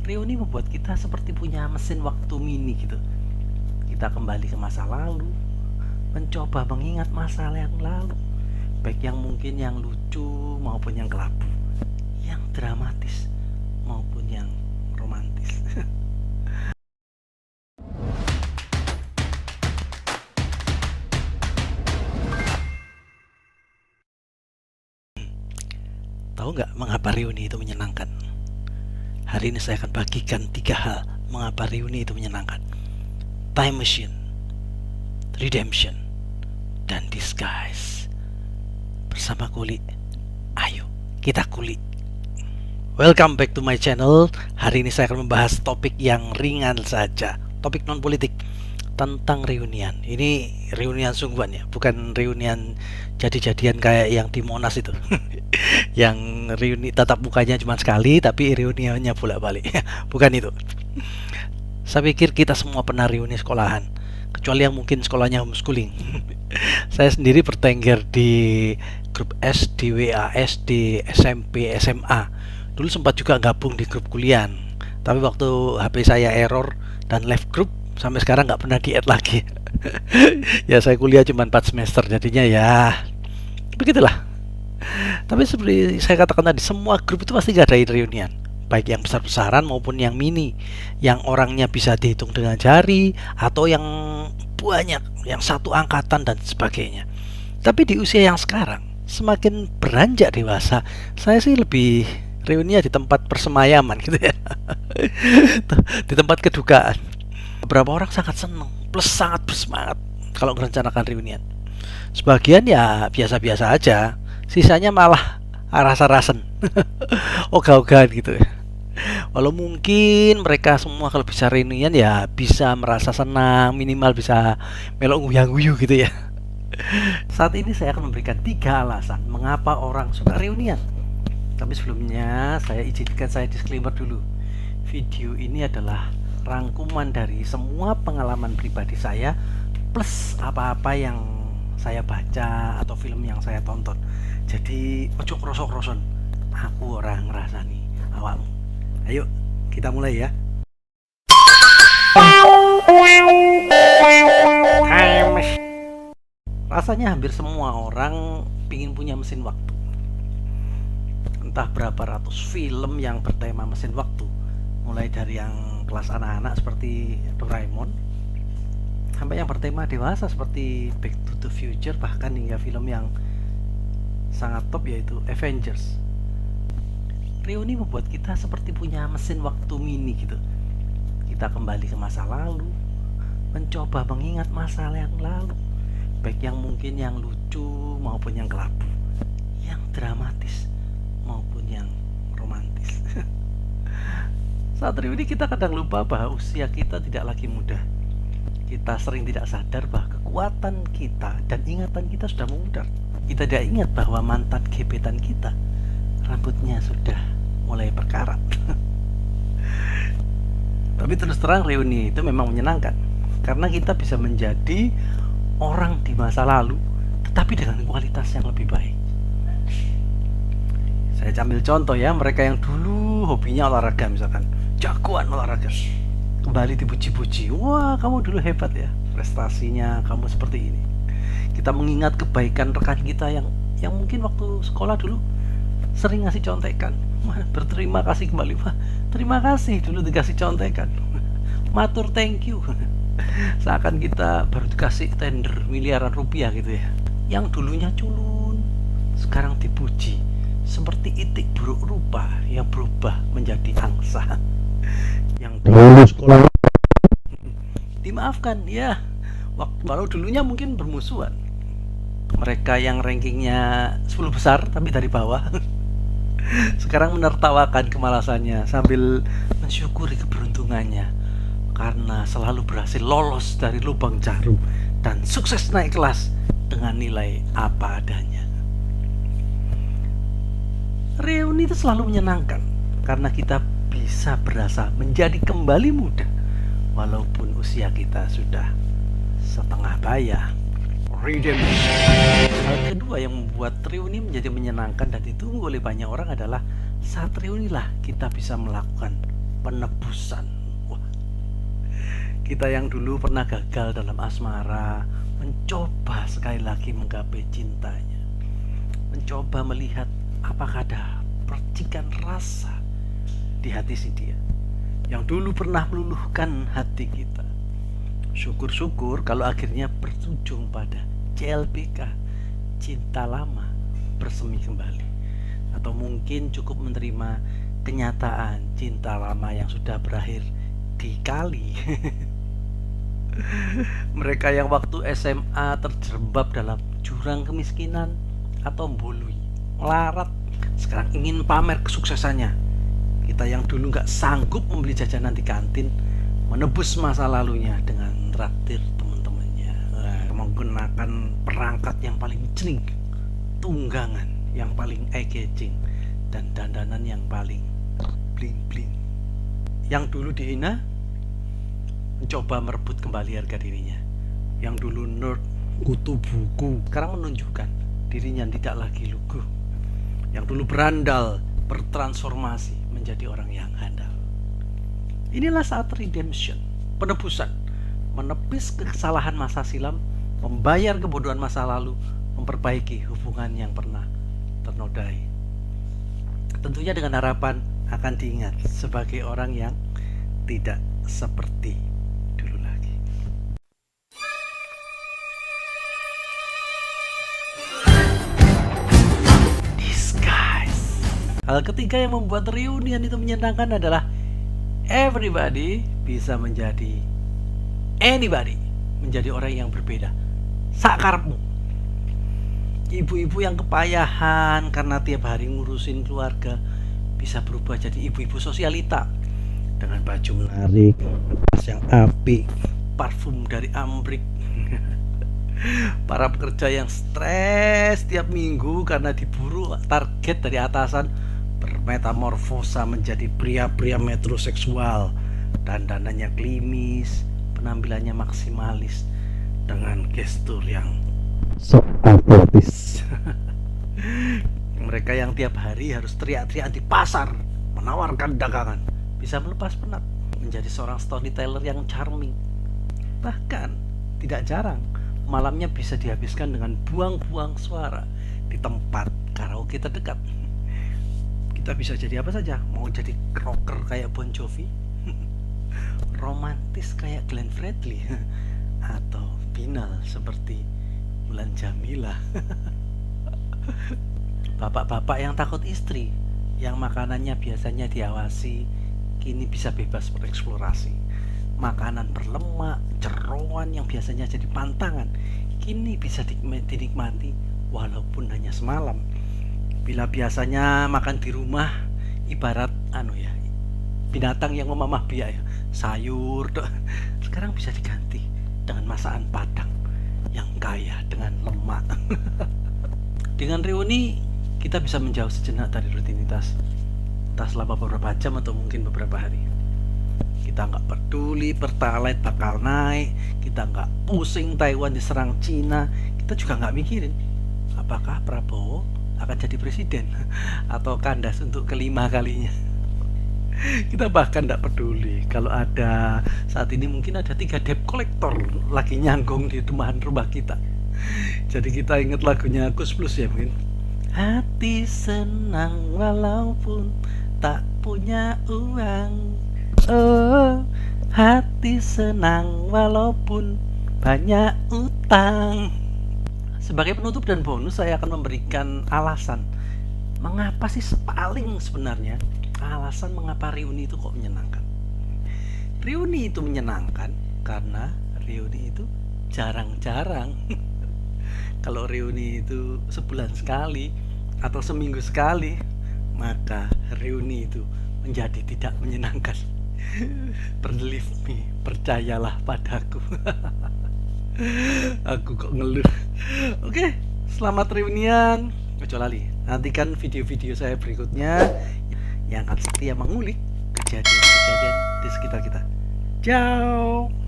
Reuni membuat kita seperti punya mesin waktu mini gitu. Kita kembali ke masa lalu, mencoba mengingat masa yang lalu, baik yang mungkin yang lucu maupun yang kelabu, yang dramatis maupun yang romantis. Tahu nggak mengapa reuni itu menyenangkan? Hari ini saya akan bagikan 3 hal mengapa reuni itu menyenangkan. Time machine, redemption, dan disguise. Bersama Kuli, ayo kita kulik. Welcome back to my channel. Hari ini saya akan membahas topik yang ringan saja, topik non politik tentang reunian. Ini reunian sungguhan ya, bukan reunian jadi-jadian kayak yang di Monas itu. Yang reuni tatap mukanya cuma sekali tapi reuniannya bolak-balik. Bukan itu. Saya pikir kita semua pernah reuni sekolahan, kecuali yang mungkin sekolahnya homeschooling. Saya sendiri bertengger di grup SD, WA, SD, SMP, SMA. Dulu sempat juga gabung di grup kuliah, tapi waktu HP saya error dan left grup, sampai sekarang nggak pernah di-add lagi. Ya saya kuliah cuma 4 semester, jadinya ya begitulah. Tapi seperti saya katakan tadi, semua grup itu pasti gak ada reunian, baik yang besar-besaran maupun yang mini, yang orangnya bisa dihitung dengan jari, atau yang banyak, yang satu angkatan dan sebagainya. Tapi di usia yang sekarang, semakin beranjak dewasa, saya sih lebih reuninya di tempat persemayaman gitu ya. Di tempat kedukaan. Beberapa orang sangat senang plus sangat bersemangat kalau merencanakan reunian. Sebagian ya biasa-biasa aja, sisanya malah rasa-rasen. Ogah-ogahan gitu ya. Walau mungkin mereka semua kalau bisa reunian ya bisa merasa senang, minimal bisa melok nguyang-nguyu gitu ya. Saat ini saya akan memberikan 3 alasan mengapa orang suka reunian. Tapi sebelumnya saya izinkan saya disclaimer dulu. Video ini adalah rangkuman dari semua pengalaman pribadi saya plus apa-apa yang saya baca atau film yang saya tonton. Jadi ojo krosok-kroson. Aku orang ngerasani awakmu. Ayo kita mulai ya. Rasanya hampir semua orang pingin punya mesin waktu. Entah berapa ratus film yang bertema mesin waktu, mulai dari yang kelas anak-anak seperti Doraemon sampai yang bertema dewasa seperti Back to the Future, bahkan hingga film yang sangat top yaitu Avengers. Reuni membuat kita seperti punya mesin waktu mini gitu. Kita kembali ke masa lalu, mencoba mengingat masa yang lalu, baik yang mungkin yang lucu maupun yang kelabu, yang dramatis maupun yang romantis. Saat reuni kita kadang lupa bahwa usia kita tidak lagi muda. Kita sering tidak sadar bahwa kekuatan kita dan ingatan kita sudah memudar. Kita tidak ingat bahwa mantan gebetan kita rambutnya sudah mulai berkarat. Tapi terus terang reuni itu memang menyenangkan, karena kita bisa menjadi orang di masa lalu tetapi dengan kualitas yang lebih baik. Saya ambil contoh ya, mereka yang dulu hobinya olahraga misalkan, jagoan olahraga, kembali dipuji-puji, wah kamu dulu hebat ya, prestasinya kamu seperti ini. Kita mengingat kebaikan rekan kita yang mungkin waktu sekolah dulu sering ngasih contekan, wah berterima kasih kembali, wah terima kasih dulu dikasih contekan, matur thank you. Seakan kita baru dikasih tender miliaran rupiah gitu ya. Yang dulunya culun sekarang dipuji, seperti itik buruk rupa yang berubah menjadi angsa. Yang dulu sekolah dimaafkan ya, walau dulunya mungkin bermusuhan. Mereka yang rankingnya 10 besar tapi dari bawah sekarang menertawakan kemalasannya sambil mensyukuri keberuntungannya karena selalu berhasil lolos dari lubang jarum dan sukses naik kelas dengan nilai apa adanya. Reuni itu selalu menyenangkan karena kita bisa berasa menjadi kembali muda walaupun usia kita sudah setengah baya. Hal kedua yang membuat reuni menjadi menyenangkan dan ditunggu oleh banyak orang adalah saat reunilah kita bisa melakukan penebusan. Wah, kita yang dulu pernah gagal dalam asmara mencoba sekali lagi menggapai cintanya, mencoba melihat apakah ada percikan rasa di hati si dia yang dulu pernah meluluhkan hati kita. Syukur-syukur kalau akhirnya berujung pada CLBK, cinta lama bersemi kembali. Atau mungkin cukup menerima kenyataan cinta lama yang sudah berakhir di kali. Mereka yang waktu SMA terjerembab dalam jurang kemiskinan atau mbului, melarat, sekarang ingin pamer kesuksesannya. Kita yang dulu gak sanggup membeli jajanan di kantin, menebus masa lalunya dengan traktir teman-temannya, menggunakan perangkat yang paling cening, tunggangan yang paling eye-catching, dan dandanan yang paling bling-bling. Yang dulu dihina mencoba merebut kembali harga dirinya. Yang dulu nerd, kutu buku, sekarang menunjukkan dirinya tidak lagi lugu. Yang dulu berandal bertransformasi menjadi orang yang handal. Inilah saat redemption, penebusan, menepis kesalahan masa silam, membayar kebodohan masa lalu, memperbaiki hubungan yang pernah ternodai. Tentunya dengan harapan akan diingat sebagai orang yang tidak seperti dulu lagi. Disguise. Hal ketiga yang membuat reunian itu menyenangkan adalah everybody bisa menjadi anybody, menjadi orang yang berbeda sakarepmu. Ibu-ibu yang kepayahan karena tiap hari ngurusin keluarga bisa berubah jadi ibu-ibu sosialita dengan baju menarik, tas yang apik, parfum dari Amrik. Para pekerja yang stres tiap minggu karena diburu target dari atasan bermetamorfosa menjadi pria-pria metroseksual, dandanannya klimis, penampilannya maksimalis dengan gestur yang sok atletis. Mereka yang tiap hari harus teriak-teriak di pasar menawarkan dagangan bisa melepas penat menjadi seorang storyteller yang charming. Bahkan tidak jarang malamnya bisa dihabiskan dengan buang-buang suara di tempat karaoke terdekat. Kita bisa jadi apa saja, mau jadi rocker kayak Bon Jovi, romantis kayak Glenn Fredly, atau final seperti Mulan Jamila. Bapak-bapak yang takut istri, yang makanannya biasanya diawasi, kini bisa bebas bereksplorasi. Makanan berlemak, jeroan yang biasanya jadi pantangan, kini bisa dinikmati walaupun hanya semalam. Bila biasanya makan di rumah ibarat binatang yang memamah biak, sayur, sekarang bisa diganti dengan masakan Padang yang kaya dengan lemak. Dengan reuni kita bisa menjauh sejenak dari rutinitas, entah selama beberapa jam atau mungkin beberapa hari. Kita nggak peduli Pertalite bakal naik, kita nggak pusing Taiwan diserang Cina, kita juga nggak mikirin apakah Prabowo akan jadi presiden atau kandas untuk kelima kalinya. Kita bahkan tidak peduli kalau ada saat ini mungkin ada 3 debt collector lagi nyanggung di rumah kita. Jadi kita ingat lagunya Kus Plus ya mungkin. Hati senang walaupun tak punya uang. Oh, hati senang walaupun banyak utang. Sebagai penutup dan bonus saya akan memberikan alasan mengapa sih paling sebenarnya alasan mengapa reuni itu kok menyenangkan. Reuni itu menyenangkan karena reuni itu jarang-jarang. Kalau reuni itu sebulan sekali atau seminggu sekali, maka reuni itu menjadi tidak menyenangkan. Believe me, percayalah padaku. Aku kok ngeluh. Oke, selamat reunian. Ojo lali, nantikan video-video saya berikutnya yang akan setia mengulik kejadian-kejadian di sekitar kita. Ciao.